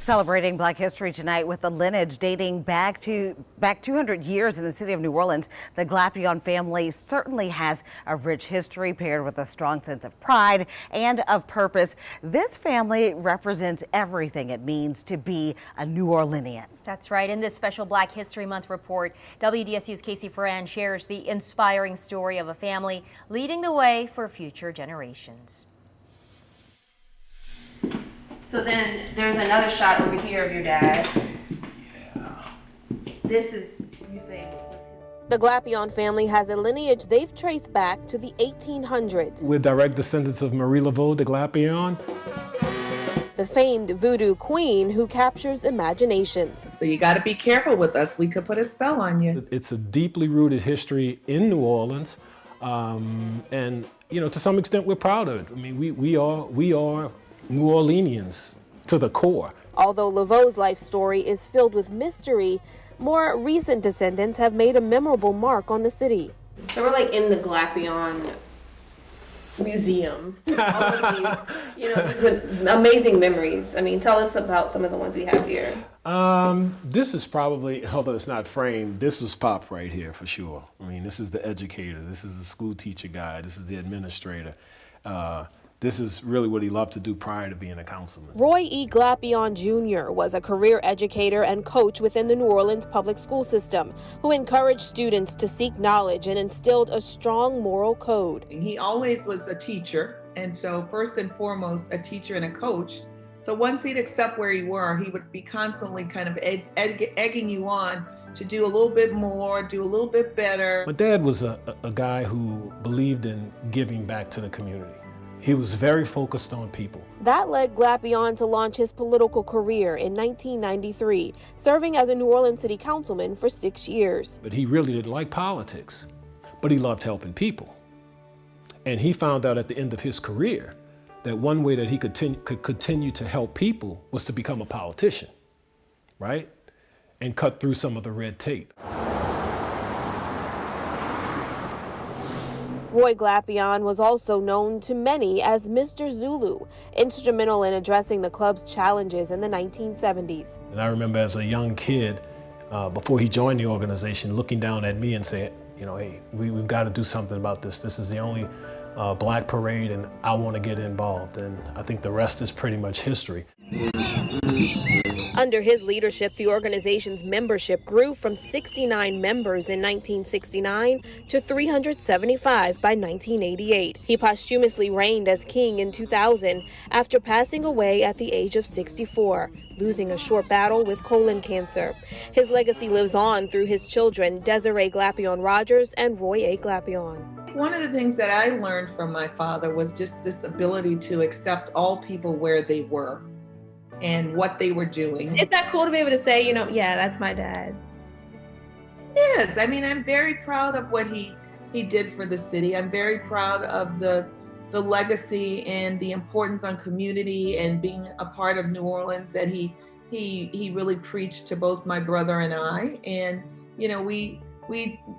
Celebrating Black History tonight with the lineage dating back 200 years in the city of New Orleans. The Glapion family certainly has a rich history paired with a strong sense of pride and of purpose. This family represents everything it means to be a New Orleanian. That's right. In this special Black History Month report, WDSU's Casey Ferran shares the inspiring story of a family leading the way for future generations. So then there's another shot over here of your dad. Yeah. This is, you say, the Glapion family has a lineage they've traced back to the 1800s. We're direct descendants of Marie Laveau de Glapion, the famed voodoo queen who captures imaginations. So you got to be careful with us. We could put a spell on you. It's a deeply rooted history in New Orleans. And, you know, to some extent, we're proud of it. I mean, we are New Orleanians to the core. Although Laveau's life story is filled with mystery, more recent descendants have made a memorable mark on the city. so we're like in the Glapion Museum. All of these, you know, these amazing memories. I mean, tell us about some of the ones we have here. This is probably, although it's not framed, this was Pop right here for sure. I mean, this is the educator, this is the school teacher guy, this is the administrator. This is really what he loved to do prior to being a councilman. Roy E. Glapion Jr. was a career educator and coach within the New Orleans public school system who encouraged students to seek knowledge and instilled a strong moral code. He always was a teacher, and so first and foremost, a teacher and a coach. So once he'd accept where you were, he would be constantly kind of egging you on to do a little bit more, do a little bit better. My dad was a guy who believed in giving back to the community. He was very focused on people. That led Glapion to launch his political career in 1993, serving as a New Orleans city councilman for 6 years. But he really didn't like politics, but he loved helping people. And he found out at the end of his career that one way that he could continue to help people was to become a politician, right? And cut through some of the red tape. Roy Glapion was also known to many as Mr. Zulu, instrumental in addressing the club's challenges in the 1970s. And I remember as a young kid, before he joined the organization, looking down at me and saying, you know, hey, we've got to do something about this. This is the only black parade and I want to get involved. And I think the rest is pretty much history. Under his leadership, the organization's membership grew from 69 members in 1969 to 375 by 1988. He posthumously reigned as king in 2000 after passing away at the age of 64, losing a short battle with colon cancer. His legacy lives on through his children, Desiree Glapion Rogers and Roy A. Glapion. One of the things that I learned from my father was just this ability to accept all people where they were and what they were doing. Is that cool to be able to say, you know, yeah, that's my dad? Yes, I mean, I'm very proud of what he did for the city. I'm very proud of the legacy and the importance on community and being a part of New Orleans that he really preached to both my brother and I. And, you know, we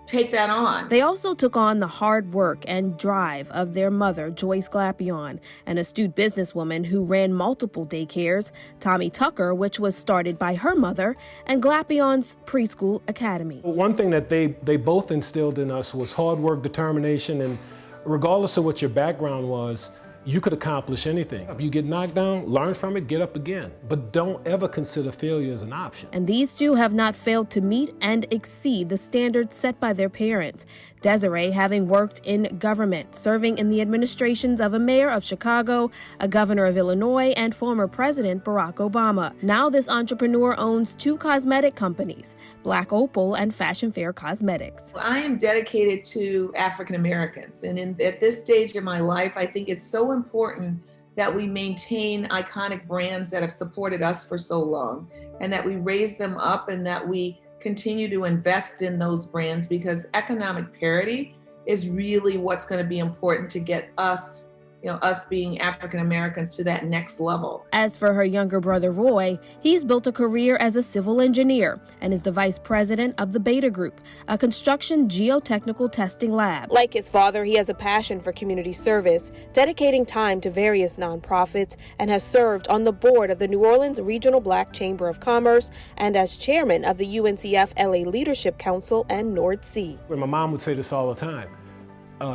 take that on. They also took on the hard work and drive of their mother, Joyce Glapion, an astute businesswoman who ran multiple daycares, Tommy Tucker, which was started by her mother, and Glapion's preschool academy. One thing that they both instilled in us was hard work, determination, and regardless of what your background was, you could accomplish anything. If you get knocked down, learn from it, get up again. But don't ever consider failure as an option. And these two have not failed to meet and exceed the standards set by their parents. Desiree having worked in government, serving in the administrations of a mayor of Chicago, a governor of Illinois, and former President Barack Obama. Now this entrepreneur owns 2 cosmetic companies, Black Opal and Fashion Fair Cosmetics. I am dedicated to African Americans, and at this stage in my life, I think it's so important that we maintain iconic brands that have supported us for so long, and that we raise them up and that we continue to invest in those brands, because economic parity is really what's going to be important to get us us being African Americans to that next level. As for her younger brother, Roy, he's built a career as a civil engineer and is the vice president of the Beta Group, a construction geotechnical testing lab. Like his father, he has a passion for community service, dedicating time to various nonprofits, and has served on the board of the New Orleans Regional Black Chamber of Commerce and as chairman of the UNCF LA Leadership Council and Nordsea. My mom would say this all the time,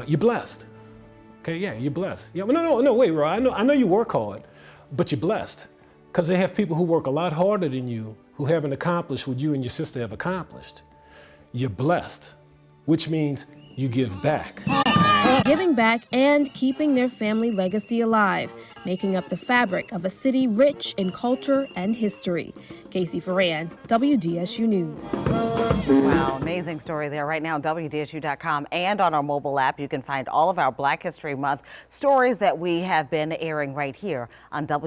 you're blessed. Okay, yeah, you're blessed. Yeah, no, wait, Roy, I know you work hard, but you're blessed. Because they have people who work a lot harder than you who haven't accomplished what you and your sister have accomplished. You're blessed, which means you give back. Giving back and keeping their family legacy alive, making up the fabric of a city rich in culture and history. Casey Ferran, WDSU News. Wow, amazing story there. Right now on WDSU.com and on our mobile app, you can find all of our Black History Month stories that we have been airing right here on WDSU.